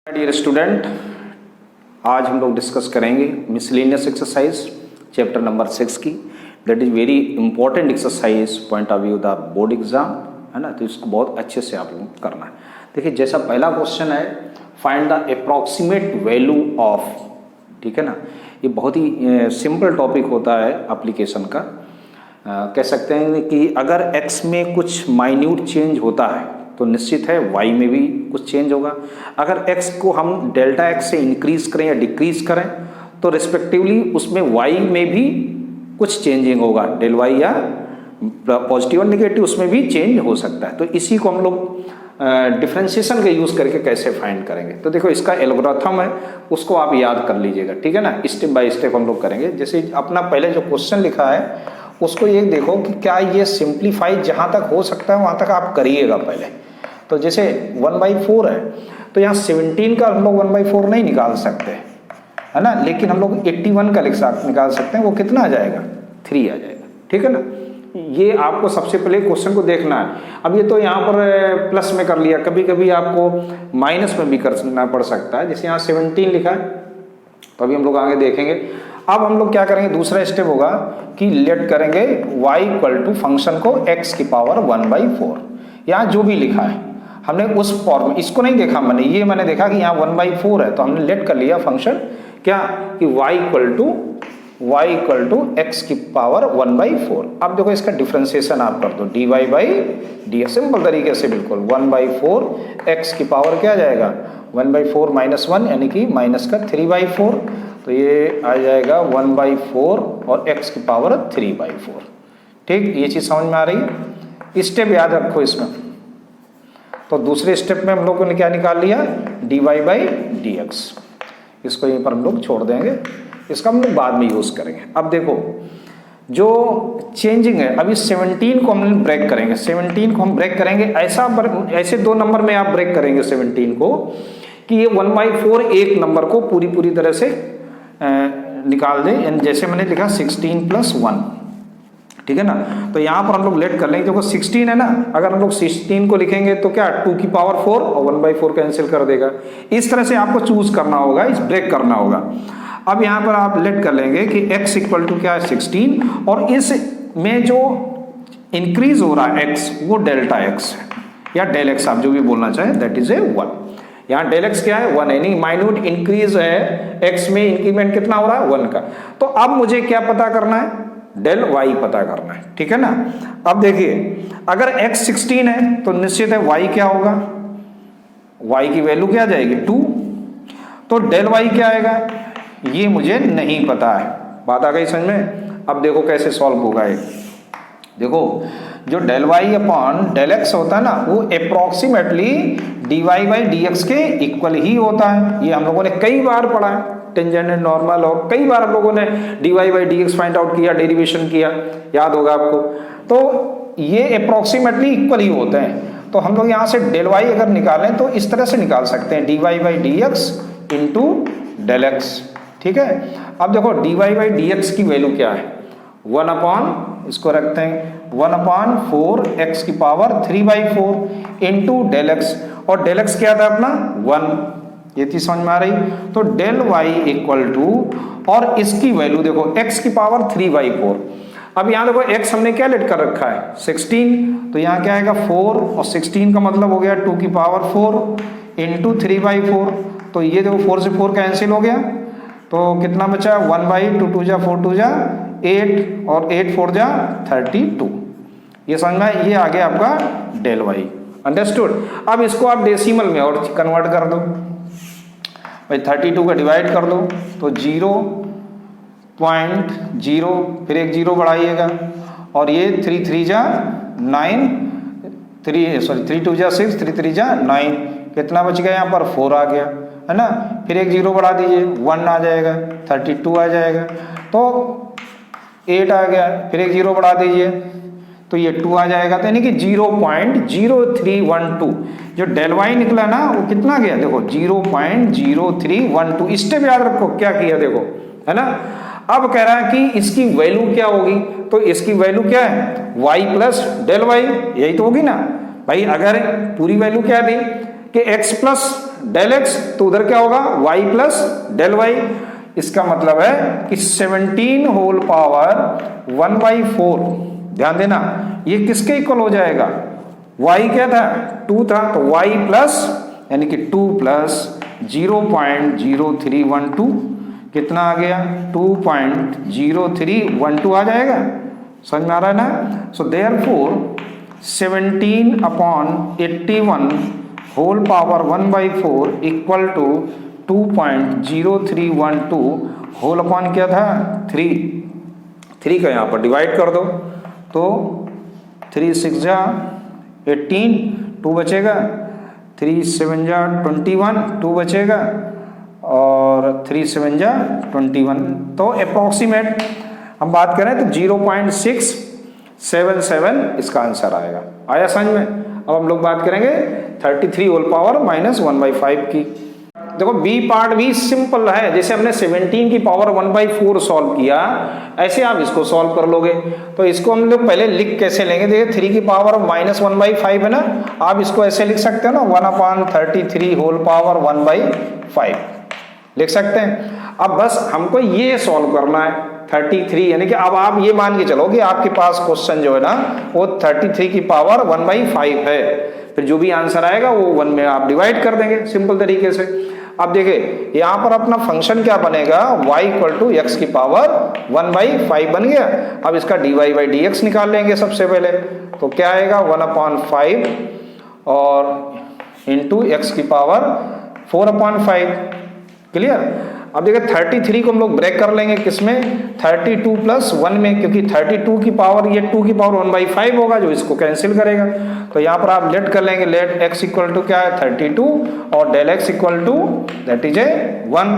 Dear student, आज हम लोग डिस्कस करेंगे मिसलेनियस एक्सरसाइज चैप्टर नंबर 6 की। That is very important exercise point of view the board exam, है ना। तो इसको बहुत अच्छे से आप लोग करना है। देखिए, जैसा पहला क्वेश्चन है, find the approximate value of, ठीक है ना। ये बहुत ही सिंपल टॉपिक होता है एप्लीकेशन का। कह सकते हैं कि अगर x में कुछ माइन्यूट चेंज होता है तो निश्चित है y में भी कुछ चेंज होगा। अगर x को हम डेल्टा x से इंक्रीज करें या डिक्रीज करें तो रिस्पेक्टिवली उसमें y में भी कुछ चेंजिंग होगा, डेल y या पॉजिटिव और निगेटिव उसमें भी चेंज हो सकता है। तो इसी को हम लोग डिफरेंशिएशन का यूज़ करके कैसे फाइंड करेंगे। तो देखो, इसका एल्गोरिथम है, उसको आप याद कर लीजिएगा, ठीक है ना। स्टेप बाय स्टेप हम लोग करेंगे। जैसे अपना पहले जो क्वेश्चन लिखा है उसको ये देखो कि क्या ये सिंप्लीफाई जहाँ तक हो सकता है वहाँ तक आप करिएगा पहले। तो जैसे 1/4 है तो यहाँ 17 का हम लोग 1/4 नहीं निकाल सकते, है ना, लेकिन हम लोग 81 का निकाल सकते हैं। वो कितना आ जाएगा? 3 आ जाएगा, ठीक है ना। ये आपको सबसे पहले क्वेश्चन को देखना है। अब ये तो यहाँ पर प्लस में कर लिया, कभी कभी आपको माइनस में भी करना पड़ सकता है। जैसे यहाँ 17 लिखा है तो अभी हम लोग आगे देखेंगे। अब हम लोग क्या करेंगे, दूसरा स्टेप होगा कि लेट करेंगे y इक्वल टू फंक्शन को x की पावर 1/4। यहाँ जो भी लिखा है हमने उस फॉर्म में, इसको नहीं देखा मैंने देखा कि यहाँ 1/4 है तो हमने लेट कर लिया फंक्शन क्या कि y इक्वल टू x की पावर 1/4। अब देखो इसका डिफरेंशिएशन आप कर दो, dy/dx सिंपल तरीके से बिल्कुल 1/4 x की पावर क्या आ जाएगा 1/4 माइनस 1 यानी कि माइनस का 3/4। तो ये आ जाएगा 1/4 और x की पावर 3/4। ठीक, ये चीज़ समझ में आ रही है। स्टेप याद रखो इसमें। तो दूसरे स्टेप में हम लोगों ने क्या निकाल लिया, dy/dx। इसको यहीं पर हम लोग छोड़ देंगे, इसका हम लोग बाद में यूज़ करेंगे। अब देखो जो चेंजिंग है, अभी 17 को हम ब्रेक करेंगे। 17 को हम ब्रेक करेंगे ऐसे दो नंबर में आप ब्रेक करेंगे 17 को कि ये 1/4 एक नंबर को पूरी तरह से निकाल दें। जैसे मैंने लिखा 16 + 1, ठीक है ना। तो यहाँ पर हम लोग लेट कर लेंगे। देखो 16 है ना, अगर हम लोग 16 को लिखेंगे तो क्या 2 की पावर 4 और 1/4 कैंसिल कर देगा। इस तरह से आपको चूज करना होगा, इस ब्रेक करना होगा। अब यहाँ पर आप लेट कर लेंगे कि x इक्वल टू क्या है 16 और इस में जो इंक्रीज हो रहा है x वो डेल्टा x है या डेल x, आप जो भी बोलना चाहें, दैट इज ए 1। यहाँ डेल x क्या है 1 है, यानी माइन्यूट इंक्रीज है x में, इंक्रीमेंट कितना हो रहा है 1 का। तो अब मुझे क्या पता करना है, डेल y पता करना है, ठीक है ना। अब देखिए अगर x 16 है तो निश्चित है y क्या होगा, y की वैल्यू क्या आ जाएगी 2। तो डेल y क्या आएगा ये मुझे नहीं पता है। बात आ गई समझ में। अब देखो कैसे सॉल्व होगा ये। देखो जो del y upon del x होता है ना वो अप्रोक्सीमेटली dy/dx के इक्वल ही होता है। ये हम लोगों ने कई बार पढ़ा है, टेंजेंट एंड नॉर्मल, और कई बार हम लोगों ने dy/dx फाइंड आउट किया, डेरिवेशन किया, याद होगा आपको। तो ये अप्रोक्सीमेटली इक्वल ही होते हैं। तो हम लोग यहाँ से डेल y अगर निकालें तो इस तरह से निकाल सकते हैं, dy/dx इंटू डेल x, ठीक है। अब देखो dy/dx की वैल्यू क्या है 1 अपॉन, इसको रखते हैं 1/4 x की पावर 3/4 इंटू डेल x, और डेल x क्या था अपना 1। ये चीज समझ में आ रही। तो डेल y इक्वल टू, और इसकी वैल्यू देखो x की पावर 3/4। अब यहाँ देखो x हमने क्या लेट कर रखा है 16, तो यहाँ क्या आएगा 4 और 16 का मतलब हो गया 2 की पावर 4 इंटू 3/4। तो ये देखो 4 से 4 कैंसिल हो गया, तो कितना बचा 1/2, 2 जा 4 2 जा 8 और 8 4 जा 32। ये समझ में, ये आ गया आपका डेल y। अंडरस्टूड। अब इसको आप डेसिमल में और कन्वर्ट कर दो भाई, 32 का डिवाइड कर दो तो 0.0, फिर एक 0 बढ़ाइएगा, और ये 3 3 जा 9, 3 2 जा 6, 3 3 जा 9, कितना बच गया यहाँ पर 4 आ गया, है ना। फिर एक 0 बढ़ा दीजिए 1 आ जाएगा, 32 आ जाएगा, तो 8 आ गया, फिर एक 0 बढ़ा दीजिए तो ये 2 आ जाएगा। तो यानी कि 0.0312 जो डेल y निकला ना वो कितना गया देखो 0.0312। स्टेप याद रखो क्या किया देखो, है ना। अब कह रहा है कि इसकी वैल्यू क्या होगी, तो इसकी वैल्यू क्या है y प्लस डेल y, यही तो होगी ना भाई। अगर पूरी वैल्यू क्या दी कि x प्लस डेल एक्स, तो उधर क्या होगा y प्लस डेल वाई। इसका मतलब है कि 17 होल पावर 1/4, ध्यान देना ये किसके इक्वल हो जाएगा, y क्या था 2 था, तो y प्लस यानी कि 2 प्लस 0.0312 कितना आ गया 2.0312 आ जाएगा। समझ में आ रहा है ना। So therefore 17/81 whole power 1/4 equal to 2.0312 whole upon क्या था 3 का यहाँ पर डिवाइड कर दो, तो 3 6 जा 18, 2 बचेगा, 3 7 जा 21, 2 बचेगा, और 3 7 जा 21। तो अप्रॉक्सीमेट हम बात करें तो 0.677 इसका आंसर आएगा। आया समझ में। अब हम लोग बात करेंगे 33 होल पावर माइनस 1/5 की। देखो बी पार्ट भी सिंपल है, जैसे हमने 17 की पावर 1/4 सॉल्व किया, ऐसे आप इसको सॉल्व कर लोगे। तो इसको हम लोग पहले लिख कैसे लेंगे, देखिए 3 की पावर माइनस 1/5 है ना, आप इसको ऐसे लिख सकते हो ना 1/33 होल पावर 1/5 लिख सकते हैं। अब बस हमको ये सॉल्व करना है 33, यानी कि अब आप ये मान के चलो कि आपके पास क्वेश्चन जो है ना वो 33 की पावर 1/5 है, फिर जो भी आंसर आएगा वो 1 में आप डिवाइड कर देंगे सिंपल तरीके से। अब देखिए यहाँ पर अपना फंक्शन क्या बनेगा, y इक्वल टू एक्स की पावर 1/5 बन गया। अब इसका dy/dx निकाल लेंगे सबसे पहले, तो क्या आएगा 1/5 और इंटू एक्स की पावर 4/5। क्लियर। अब देखिए 33 को हम लोग ब्रेक कर लेंगे किसमें, 32 प्लस 1 में, क्योंकि 32 की पावर ये 2 की पावर 1/5 होगा जो इसको कैंसिल करेगा। तो यहाँ पर आप लेट कर लेंगे, लेट x इक्वल टू क्या है 32 और del x equal to that is 1।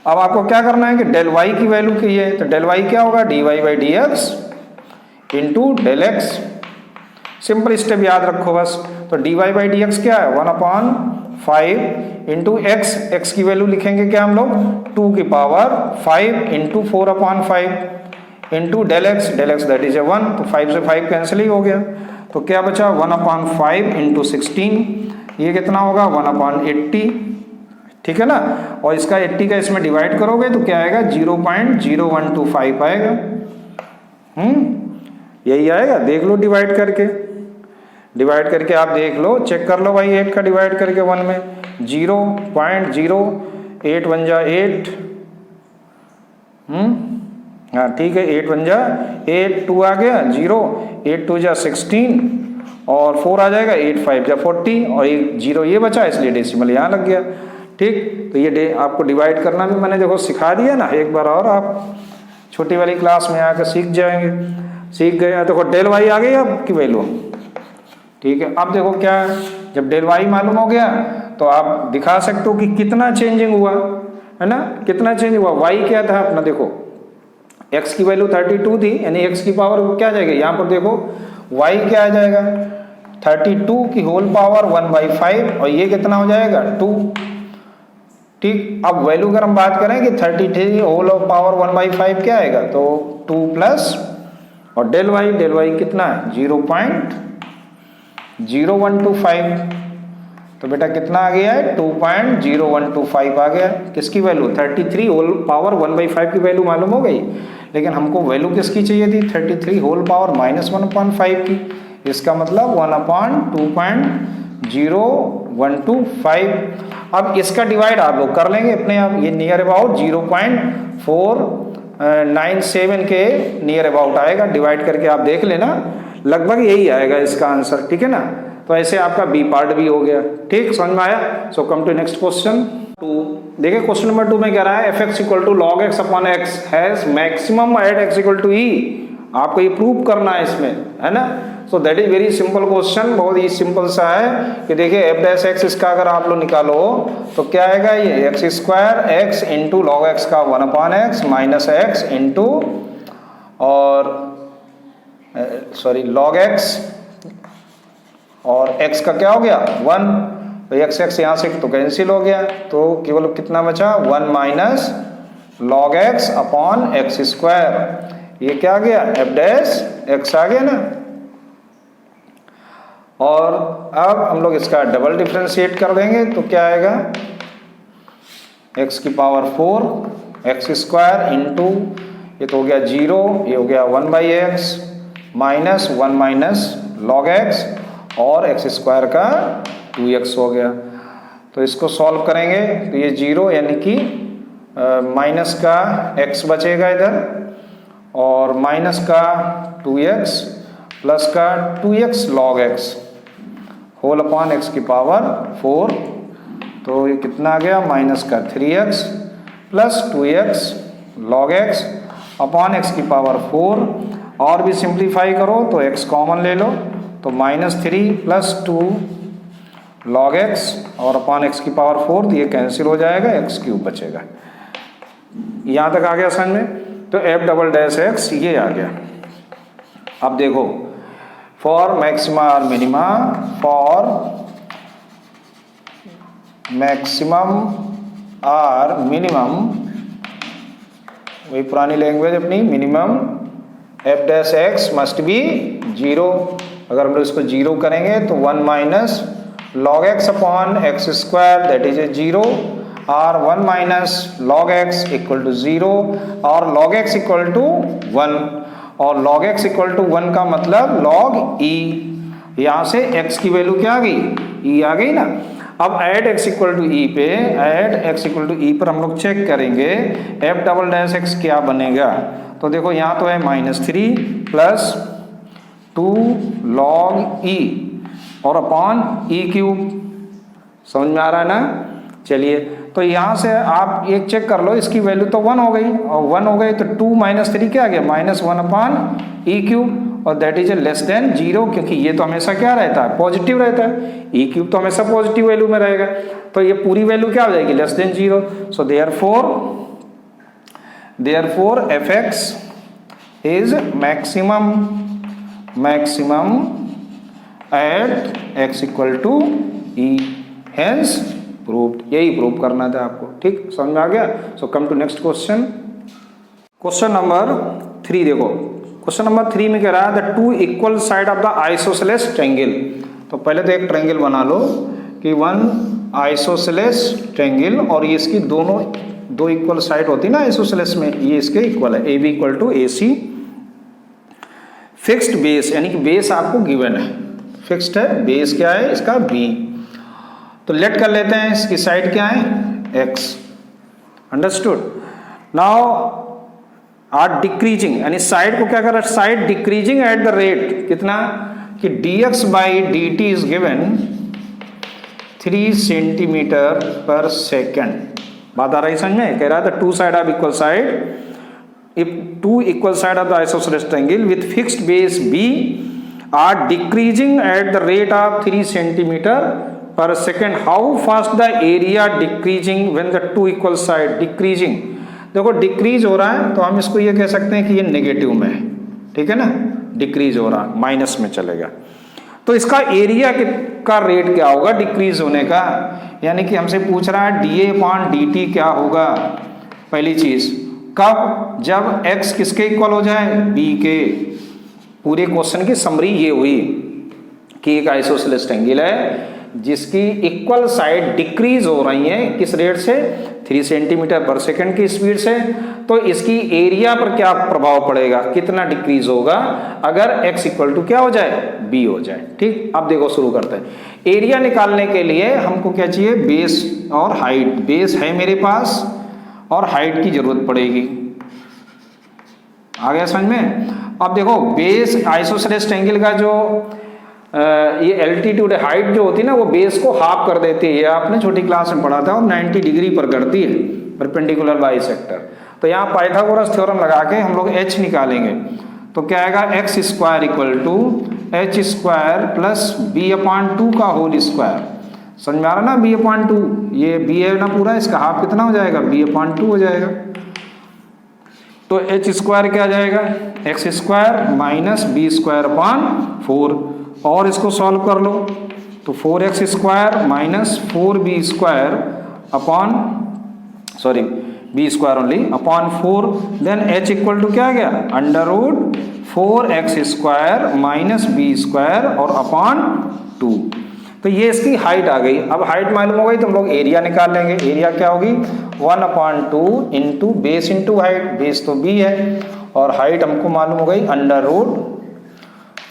अब आपको क्या करना है कि डेल y की वैल्यू की है, तो डेल y क्या होगा dy/dx into del x। Simple step याद रखो बस। तो dy/dx क्या है 1/5 इंटू x की वैल्यू लिखेंगे क्या हम लोग 2 की power 5 into 4/5 into del x that is 1, तो 5 से 5 कैंसिल ही हो गया। तो क्या बचा 1/5 इंटू 16, ये कितना होगा 1/80, ठीक है ना। और इसका 80 का इसमें डिवाइड करोगे तो क्या आएगा 0.0125 आएगा। यही आएगा, देख लो डिवाइड करके आप देख लो, चेक कर लो भाई 8 का डिवाइड करके 1 में 0.08 1 जा 8, हाँ ठीक है 8 1 जा 8, 2 आ गया 0, 8 2 जा 16 और 4 आ जाएगा 8 5 जा 40 और एक 0 ये बचा, इसलिए डेसिमल यहाँ लग गया। ठीक, तो ये आपको डिवाइड करना भी मैंने देखो सिखा दिया ना, एक बार और आप छोटी वाली क्लास में आकर सीख जाएंगे। सीख गए, देखो डेल वाई आ गई आपकी वैल्यू, ठीक है। अब देखो क्या है, जब डेल वाई मालूम हो गया तो आप दिखा सकते हो कि कितना चेंजिंग हुआ है ना, कितना चेंज हुआ। वाई क्या था अपना, देखो x की वैल्यू 32 थी, यानी x की पावर क्या आ जाएगा यहाँ पर देखो y क्या आ जाएगा 32 की होल पावर 1/5 और ये कितना हो जाएगा 2। ठीक, अब वैल्यू अगर हम बात करें कि 33 होल पावर 1/5 क्या आएगा, तो 2 प्लस और डेल वाई कितना है 0.0125, तो बेटा कितना आ गया है 2.0125 आ गया। किसकी वैल्यू 33 होल पावर 1/5 की वैल्यू मालूम हो गई, लेकिन हमको वैल्यू किसकी चाहिए थी 33 होल पावर माइनस 1/5 की। इसका मतलब 1/2.0125। अब इसका डिवाइड आप लोग कर लेंगे अपने आप, ये नियर अबाउट 0.497 के नियर अबाउट आएगा। डिवाइड करके आप देख लेना, लगभग यही आएगा इसका आंसर, ठीक है ना। तो ऐसे आपका बी पार्ट भी हो गया। ठीक, समझ में आया। सो कम टू नेक्स्ट क्वेश्चन 2। देखिए क्वेश्चन नंबर 2 में कह रहा है f(x = log x upon x has maximum at x = e। आपको ये प्रूव करना है इसमें, है ना। सो that is very simple question, बहुत ही सिंपल सा है कि देखिए f'(x) इसका अगर आप लोग निकालो तो क्या आएगा ये x² x into log x का 1/x माइनस x इंटू और सॉरी लॉग x और x का क्या हो गया 1, तो x यहाँ से तो कैंसिल हो गया, तो केवल कितना बचा 1 minus log x upon x²। ये क्या आ गया f' x आ गया ना। और अब हम लोग इसका डबल डिफ्रेंशिएट कर देंगे तो क्या आएगा, x की पावर 4 एक्स स्क्वायर इंटू ये तो हो गया 0, ये हो गया 1/x minus 1 minus log x और एक्स स्क्वायर का 2x हो गया। तो इसको सॉल्व करेंगे तो ये 0 यानी कि माइनस का x बचेगा इधर और माइनस का 2x प्लस का 2x log x whole upon x की पावर 4। तो ये कितना आ गया, माइनस का 3x plus 2x log x upon x की पावर 4। और भी सिंप्लीफाई करो तो x कॉमन ले लो तो -3 प्लस 2 log x और अपॉन x की पावर 4, तो ये कैंसिल हो जाएगा, x क्यूब बचेगा। यहाँ तक आ गया समझ में। तो f डबल डैश x ये आ गया। अब देखो फॉर मैक्सिमा और मिनिमा, फॉर मैक्सिमम और मिनिमम, वही पुरानी लैंग्वेज अपनी, minimum f dash x must be 0। अगर हम लोग इसको 0 करेंगे तो 1 minus log x upon x square that is a 0 और 1 minus log x equal to 0 और log x इक्वल टू 1 और log x इक्वल टू 1 का मतलब log e। यहाँ से x की वैल्यू क्या आ गई, e आ गई ना। अब at x equal to e पे, at x equal to e पर हम लोग चेक करेंगे f डबल डैश x क्या बनेगा। तो देखो यहाँ तो है -3 प्लस 2 log e और अपॉन e क्यूब, समझ में आ रहा है ना। चलिए तो यहाँ से आप एक चेक कर लो, इसकी वैल्यू तो 1 हो गई और 1 हो गई तो 2 माइनस 3 क्या आ गया, -1 अपॉन e क्यूब और that is A less than 0, क्योंकि ये तो हमेशा क्या रहता है, पॉजिटिव रहता है, e क्यूब तो हमेशा पॉजिटिव वैल्यू में रहेगा। तो ये पूरी वैल्यू क्या हो जाएगी, less than 0। So therefore fx is maximum at x equal to e, hence proved. यही प्रूव करना था आपको, ठीक, समझ में आ गया। So come to next question, question number 3। देखो क्वेश्चन नंबर 3 में कह रहा है the two equal side of the isosceles triangle. तो पहले तो एक ट्रायंगल बना लो कि वन आइसोसेलेस ट्रायंगल और ये इसकी दोनों दो इक्वल साइड होती है ना आइसोसेलेस में, ये इसके इक्वल है, A B equal to A C. Fixed base यानी कि बेस आपको गिवन है, फिक्स्ड है, बेस क्या है इसका बी। तो लेट कर लेते हैं, इसकी साइड क्या है x, understood. Now are decreasing यानी साइड को क्या कर रहा है, side decreasing at the rate कितना कि dx by d t is given 3 centimetre पर सेकेंड। बात आ रही समझ में, कह रहा था two side of equal side, if two equal side of the isosceles triangle with fixed base b are decreasing at the rate of 3 centimeter per second, how fast the area decreasing when the two equal side decreasing। देखो decrease हो रहा है तो हम इसको ये कह सकते हैं कि ये नेगेटिव में है, ठीक है ना, डिक्रीज हो रहा है, माइनस में चलेगा। तो इसका एरिया का रेट क्या होगा डिक्रीज होने का, यानी कि हमसे पूछ रहा है D A upon D T क्या होगा। पहली चीज कब, जब x किसके इक्वल हो जाए, b के। पूरे क्वेश्चन की समरी ये हुई कि एक आइसोसेलेस ट्रायंगल है जिसकी इक्वल साइड डिक्रीज हो रही है, किस रेट से, 3 सेंटीमीटर पर सेकंड की स्पीड से। तो इसकी एरिया पर क्या प्रभाव पड़ेगा, कितना डिक्रीज होगा अगर x इक्वल टू क्या हो जाए, b हो जाए। ठीक, अब देखो शुरू करते हैं। एरिया निकालने के लिए हमको क्या चाहिए, बेस और हाइट। बेस है मेरे पास और हाइट की जरूरत पड़ेगी, आ गया समझ में। अब देखो बेस आइसोसेलेस ट्रायंगल का जो ये एल्टीट्यूड हाइट जो होती है ना, वो बेस को हाफ कर देती है, आपने छोटी क्लास में पढ़ा था, और 90 डिग्री पर करती है परपेंडिकुलर बाइसेक्टर। तो यहाँ पाइथागोरस थ्योरम लगा के हम लोग h निकालेंगे तो क्या आएगा, x square equal to h square plus b upon 2 का होल स्क्वायर। समझ में आ रहा ना, b अपॉन 2, ये b है ना पूरा, इसका हाफ कितना हो जाएगा, b अपॉन 2 हो जाएगा। तो h स्क्वायर क्या आ जाएगा, x square minus b square upon 4, और इसको सॉल्व कर लो तो 4x square minus 4b square upon, sorry b square only upon 4, then h equal to क्या आ गया, under root 4x square minus b square और अपॉन 2। तो ये इसकी हाइट आ गई। अब हाइट मालूम हो गई तो हम लोग एरिया निकाल लेंगे। एरिया क्या होगी 1/2 into base into height, base तो b है और हाइट हमको मालूम हो गई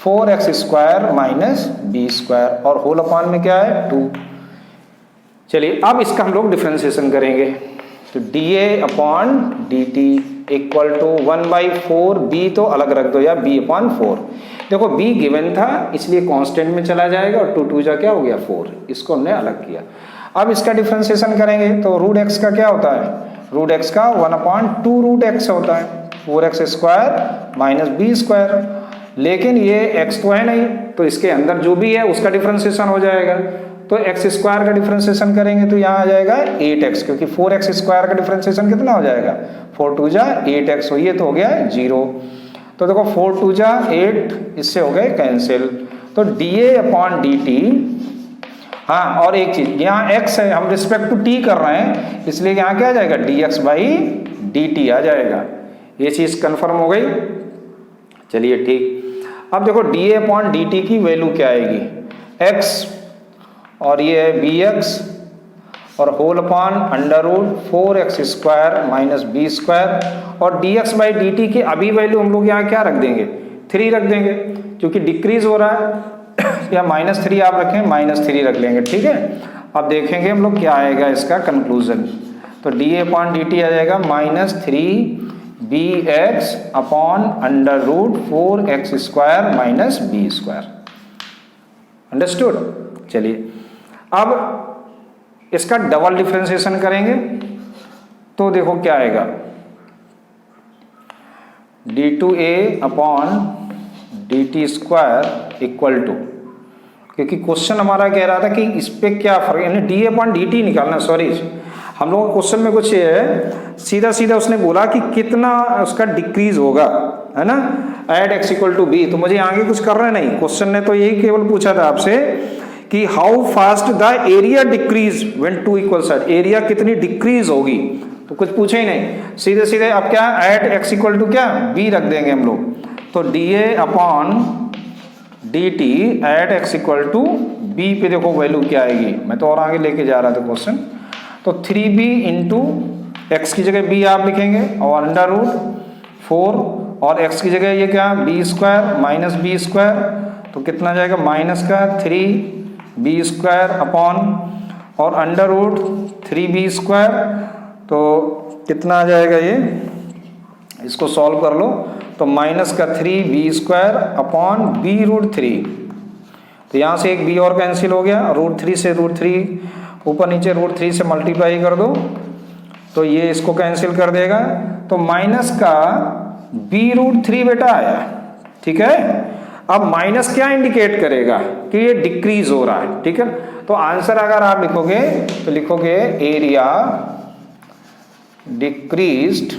√4x² माइनस b² और होल अपॉन में क्या है 2। चलिए अब इसका हम लोग डिफरेंशिएशन करेंगे। तो dA/dt इक्वल टू 1/4 b तो अलग रख दो या b/4। देखो b गिवन था इसलिए कांस्टेंट में चला जाएगा और 2 2 जा क्या हो गया 4, इसको हमने अलग किया। अब इसका डिफरेंशिएशन करेंगे तो √x का क्या होता है, √x का 1/2 √x होता है 4x² माइनस b²। लेकिन ये x तो है नहीं तो इसके अंदर जो भी है उसका डिफरेंशिएशन हो जाएगा। तो x² का डिफरेंशिएशन करेंगे तो यहाँ आ जाएगा 8x, क्योंकि 4x² का डिफरेंशिएशन कितना हो जाएगा 4 2 जा 8x, हो ये तो हो गया 0। तो देखो 4 2 जा 8, इससे हो गए कैंसिल। तो dA/dt, हाँ और एक चीज यहाँ x है, हम रिस्पेक्ट टू t कर रहे हैं इसलिए यहाँ क्या आ जाएगा dx/dt आ जाएगा। ये चीज कंफर्म हो गई। चलिए ठीक। अब देखो dA/dt की वैल्यू क्या आएगी, x और ये है bx और whole upon √4x² minus b² और dx/dt की अभी वैल्यू हम लोग यहाँ क्या रख देंगे 3 रख देंगे, क्योंकि डिक्रीज हो रहा है या -3 आप रखें -3 रख लेंगे, ठीक है। अब देखेंगे हम लोग क्या आएगा इसका कंक्लूजन। तो dA/dt आ जाएगा -3bx upon √4x² minus b²। Understood. चलिए अब इसका डबल डिफरेंशिएशन करेंगे तो देखो क्या आएगा d2a/dt² इक्वल टू, क्योंकि क्वेश्चन हमारा कह रहा था कि इस पे क्या फर्क, यानी dA/dt निकालना। सॉरी हम लोगों को क्वेश्चन में कुछ ये है, सीधा सीधा उसने बोला कि कितना उसका डिक्रीज होगा, है ना, एट x = b। तो मुझे आगे कुछ करना नहीं, क्वेश्चन ने तो यही केवल पूछा था आपसे कि how fast the area decrease when 2 equals, area कितनी डिक्रीज होगी, तो कुछ पूछे ही नहीं, सीधे सीधे अब क्या एट x = क्या b रख देंगे हम लोग। तो dA/dt एट x = b पे देखो वैल्यू क्या आएगी, मैं तो और आगे लेके जा रहा था क्वेश्चन। तो 3b इंटू x की जगह b आप लिखेंगे और √4 और x की जगह ये क्या b² माइनस b², तो कितना जाएगा -3b² अपॉन और √3b², तो कितना आ जाएगा ये, इसको सॉल्व कर लो तो -3b² अपॉन b√3। तो यहाँ से एक b और कैंसिल हो गया, √3 से √3 ऊपर नीचे √3 से मल्टीप्लाई कर दो तो ये इसको कैंसिल कर देगा। तो माइनस का b√3 बेटा आया, ठीक है। अब माइनस क्या इंडिकेट करेगा कि ये डिक्रीज हो रहा है, ठीक है। तो आंसर अगर आप लिखोगे तो लिखोगे एरिया डिक्रीज्ड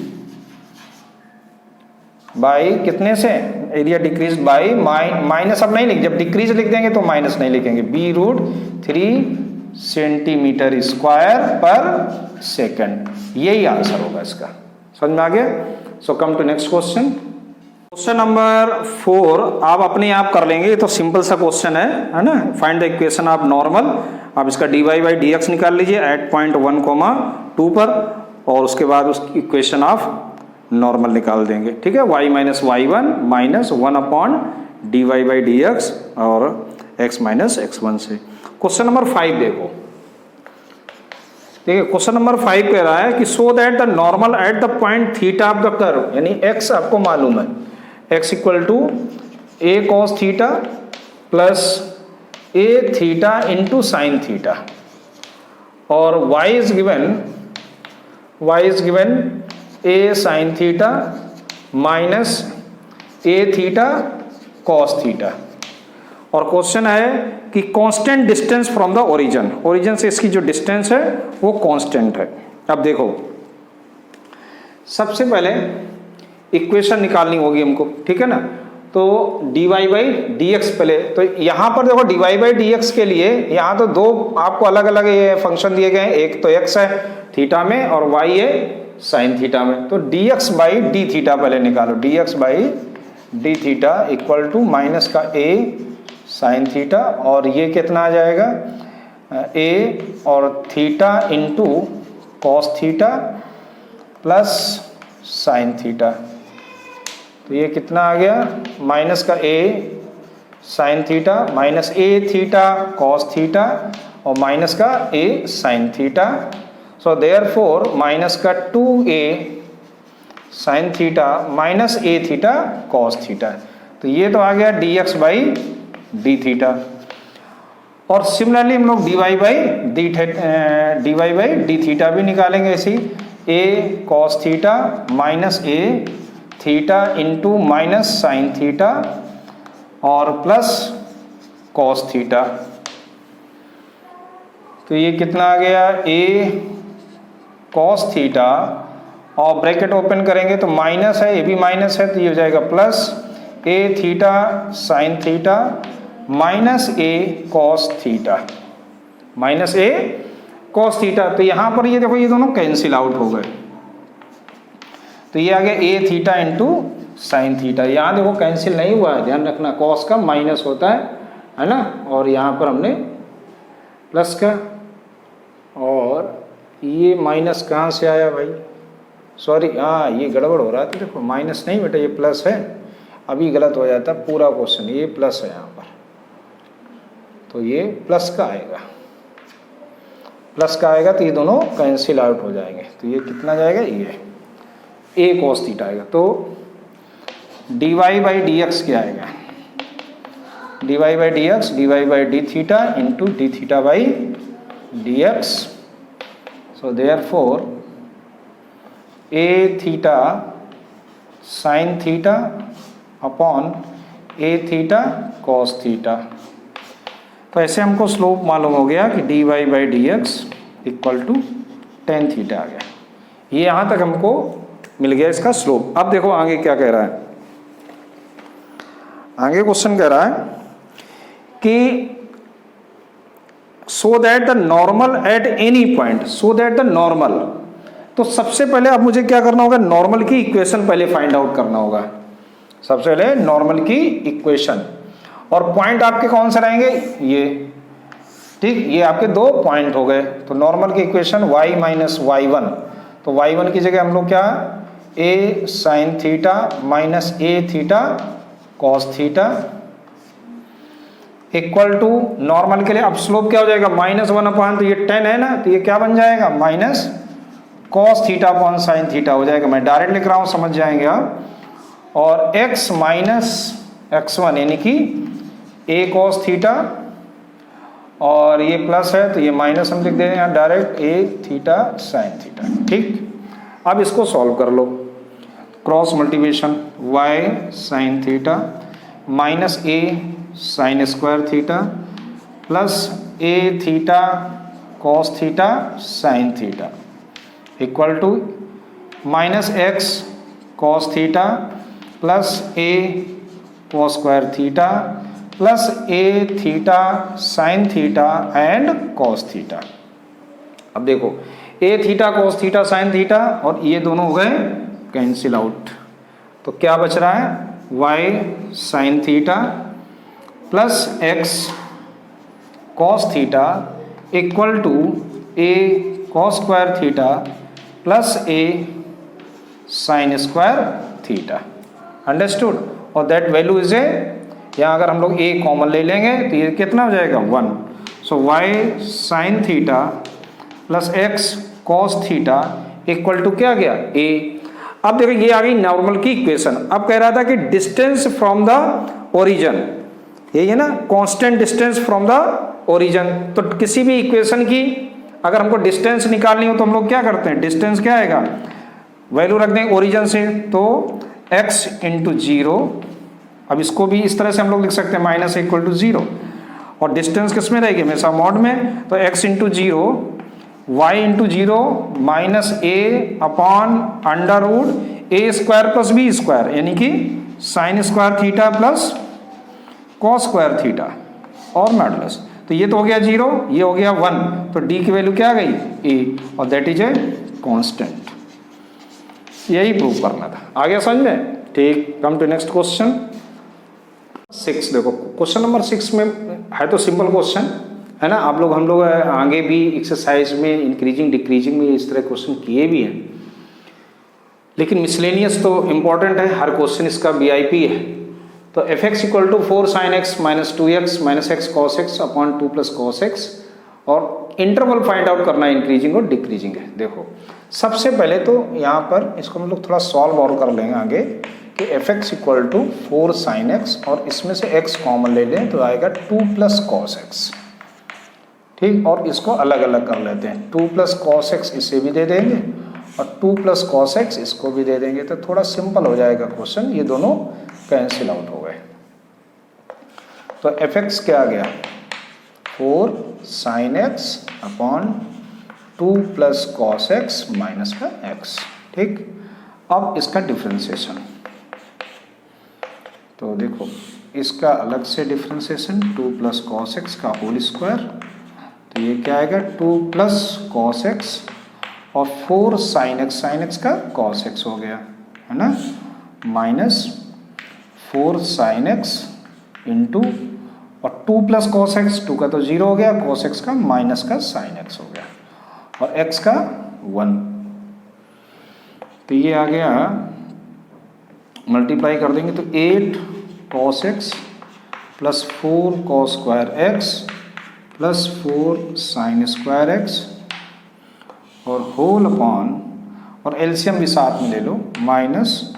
बाय कितने से, एरिया डिक्रीज बाय माइनस, अब नहीं लिख, जब डिक्रीज लिख देंगे तो माइनस नहीं लिखेंगे, b√3 cm² पर सेकंड। यही आंसर होगा इसका, समझ में आ गया। So come to next question. Question number 4 आप अपने आप कर लेंगे, तो सिंपल सा क्वेश्चन है ना। Find the equation of normal, आप इसका dy/dx निकाल लीजिए एट पॉइंट 1, 2 पर, और उसके बाद उसकी इक्वेशन ऑफ नॉर्मल निकाल देंगे, ठीक है। y - y1 - 1/dy/dx और x - x1 से। क्वेश्चन नंबर 5 देखो, देखिए क्वेश्चन नंबर 5 कह रहा है कि so that the normal at the point theta of the curve, यानी x आपको मालूम है x = a cos theta plus a theta into sine theta, और y is given a sine theta minus a theta cos theta. और question है कि constant distance from the origin, origin से इसकी जो डिस्टेंस है वो कांस्टेंट है। अब देखो सबसे पहले इक्वेशन निकालनी होगी हमको, ठीक है ना। तो dy/dx पहले, तो यहाँ पर देखो dy/dx के लिए यहाँ तो दो आपको अलग अलग ये फंक्शन दिए गए हैं, एक तो x है थीटा में और y है साइन थीटा में। तो dx/d थीटा पहले निकालो, dx/d theta equal to minus का a साइन थीटा, और ये कितना आ जाएगा ए और theta into cos theta plus sine theta. तो ये कितना आ गया, माइनस का a sine theta minus a theta cos theta और माइनस का a sine theta. So therefore minus का 2a sine theta minus a theta cos theta. तो ये तो आ गया dx बाई डी थीटा। और सिमिलरली हम लोग dy बाई डी थीटा भी निकालेंगे ऐसे ही, a cos theta minus a theta into minus sign theta और प्लस कॉस थीटा। तो ये कितना आ गया, a कॉस थीटा और ब्रैकेट ओपन करेंगे तो माइनस है, ये भी माइनस है, तो ये हो जाएगा plus a theta sine theta minus a cos theta minus a cos theta. तो यहाँ पर ये देखो ये दोनों कैंसिल आउट हो गए, तो ये आ गया a theta into sine theta. यहाँ देखो कैंसिल नहीं हुआ है, ध्यान रखना, कॉस का माइनस होता है ना, और यहाँ पर हमने प्लस का, और ये माइनस कहाँ से आया भाई, सॉरी हाँ ये गड़बड़ हो रहा है। तो देखो माइनस नहीं बेटा ये प्लस है, अभी गलत हो जाता पूरा क्वेश्चन, ये प्लस है यहाँ पर, तो ये प्लस का आएगा, प्लस का आएगा, तो ये दोनों कैंसिल आउट हो जाएंगे। तो ये कितना जाएगा, ये a कॉस थीटा आएगा। तो dy बाई डी एक्स क्या आएगा, dy by d x dy by d theta into d theta by d x. So therefore a theta sine theta upon a theta cos theta. तो ऐसे हमको slope मालूम हो गया कि dy by d x equal to tan theta आ गया। ये यहाँ तक हमको मिल गया इसका स्लोप। अब देखो आगे क्या कह रहा है, आगे क्वेश्चन कह रहा है कि so that the normal at any point, so that the normal. तो सबसे पहले अब मुझे क्या करना होगा, नॉर्मल की इक्वेशन पहले फाइंड आउट करना होगा। सबसे पहले नॉर्मल की इक्वेशन, और पॉइंट आपके कौन से रहेंगे, ये ठीक, ये आपके दो पॉइंट हो गए। तो नॉर्मल की इक्वेशन y माइनस y1, तो y1 की जगह हम लोग क्या, a sine theta minus a theta cos theta equal to, normal के लिए अब स्लोप क्या हो जाएगा, -1 अपॉन, तो ये 10 है ना, तो ये क्या बन जाएगा, minus cos theta upon sine theta हो जाएगा। मैं डायरेक्ट लिख रहा हूं, समझ जाएंगे आप। और x माइनस x1 यानी कि a कॉस थीटा, और ये प्लस है तो ये माइनस हम लिख दे रहे हैं direct, a theta sine theta. ठीक, अब इसको सॉल्व कर लो, cross multiplication, y sine theta minus a sine square theta plus a theta cos theta sine theta equal to minus x cos theta plus a cos square theta plus a theta sine theta and cos theta. अब देखो a theta cos theta sine theta और ये दोनों हो गए cancel out, तो क्या बच रहा है, y sine theta plus x cos theta equal to a cos square theta plus a sine square theta. Understood, और दैट वैल्यू इज ए, यहाँ अगर हम लोग a कॉमन ले लेंगे तो ये कितना हो जाएगा, 1। So y sine theta plus x cos theta equal to क्या गया, a। अब देखो ये आ गई नॉर्मल की इक्वेशन। अब कह रहा था कि डिस्टेंस फ्रॉम द ओरिजिन, यही है ना, constant distance from the origin. तो किसी भी इक्वेशन की अगर हमको डिस्टेंस निकालनी हो तो हम लोग क्या करते हैं, डिस्टेंस क्या आएगा, वैल्यू रख देंगे ओरिजिन से, तो x इंटू 0। अब इसको भी इस तरह से हम लोग लिख सकते हैं, माइनस इक्वल टू 0, और डिस्टेंस किस में रहेगी, हमेशा मॉड में, तो x into 0 y into 0 minus a upon under root a square plus b square, यानी कि sine square theta plus cos square theta और मॉडुलस। तो ये तो हो गया 0, ये हो गया 1, तो d की वैल्यू क्या आ गई, a, और दैट इज ए कांस्टेंट। यही प्रूव करना था। आगे समझ में, ठीक। कम टू नेक्स्ट क्वेश्चन। 6 देखो क्वेश्चन नंबर 6 में है तो सिंपल क्वेश्चन है ना। आप लोग हम लोग आगे भी एक्सरसाइज में इंक्रीजिंग डिक्रीजिंग में इस तरह क्वेश्चन किए भी हैं, लेकिन मिसलेनियस तो इम्पॉर्टेंट है, हर क्वेश्चन इसका वीआईपी है। तो f x equal to 4 sine x minus 2x minus x cos x upon 2 plus cos x, और इंटरवल फाइंड आउट करना है इंक्रीजिंग और डिक्रीजिंग है। देखो सबसे पहले तो यहाँ पर इसको हम लोग थोड़ा सॉल्व और कर लेंगे आगे कि f x equal to 4 sine x और इसमें से x कॉमन ले लें तो आएगा 2 प्लस कॉस एक्स, ठीक। और इसको अलग अलग कर लेते हैं, 2 प्लस कॉस एक्स इसे भी दे देंगे और 2 प्लस कॉस एक्स इसको भी दे देंगे, तो थोड़ा सिंपल हो जाएगा क्वेश्चन, ये दोनों कैंसिल आउट हो गए। तो एफ एक्स क्या आ गया 4 sine x upon 2 plus cos x minus का एक्स, ठीक। अब इसका डिफ्रेंसिएशन, तो देखो इसका अलग से डिफ्रेंसिएशन 2 प्लस कॉस एक्स का होल स्क्वायर, तो ये क्या आएगा 2 प्लस कॉस एक्स और 4 साइन एक्स का कॉस एक्स हो गया है ना, माइनस 4 साइन एक्स इंटू और 2 प्लस कॉस एक्स, 2 का तो 0 हो गया, कॉस एक्स का माइनस का साइन एक्स हो गया और x का 1, तो ये आ गया मल्टीप्लाई कर देंगे तो 8 cos x plus 4 cos square x plus 4 sine square x और होल अपॉन, और एलसीएम भी साथ में ले लो, माइनस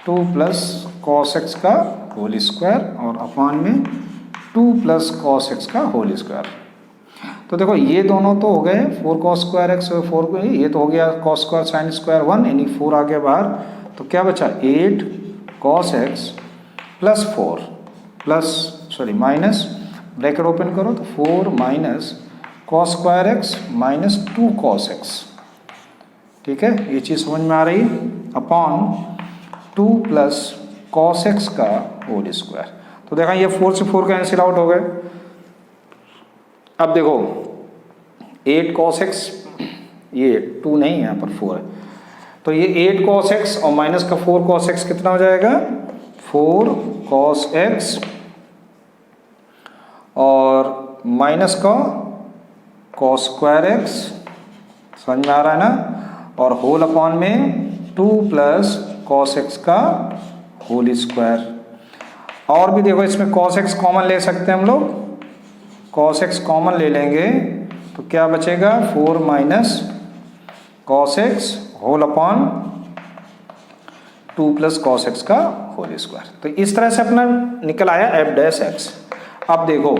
2 प्लस कॉस एक्स का होल स्क्वायर और अपॉन में 2 प्लस कॉस एक्स का होल स्क्वायर। तो देखो ये दोनों तो हो गए 4 कॉस स्क्वायर एक्स और 4 को ये तो हो गया कॉस स्क्वायर साइन स्क्वायर 1, यानी 4 आ गया बाहर, तो क्या बचा 8 cos x plus 4 plus sorry minus bracket open करो तो 4 minus cos square x minus 2 cos x, ठीक है, ये चीज़ समझ में आ रही है, अपॉन 2 प्लस कॉस एक्स का होल स्क्वायर। तो देखा ये 4 से 4 कैंसिल आउट हो गए। अब देखो 8 कॉस एक्स, ये 2 नहीं है यहाँ पर 4 है, तो ये 8 कॉस एक्स और माइनस का 4 कॉस एक्स कितना हो जाएगा 4 कॉस एक्स और माइनस का कॉस स्क्वायर एक्स, समझ में आ रहा है ना, और होल अपॉन में 2 प्लस कॉस एक्स का होल स्क्वायर। और भी देखो इसमें कॉस एक्स कॉमन ले सकते हैं हम लोग, कॉस एक्स कॉमन ले लेंगे तो क्या बचेगा 4 minus cos x whole upon 2 plus cos x का होल स्क्वायर। तो इस तरह से अपना निकल आया एफ डैश एक्स। अब देखो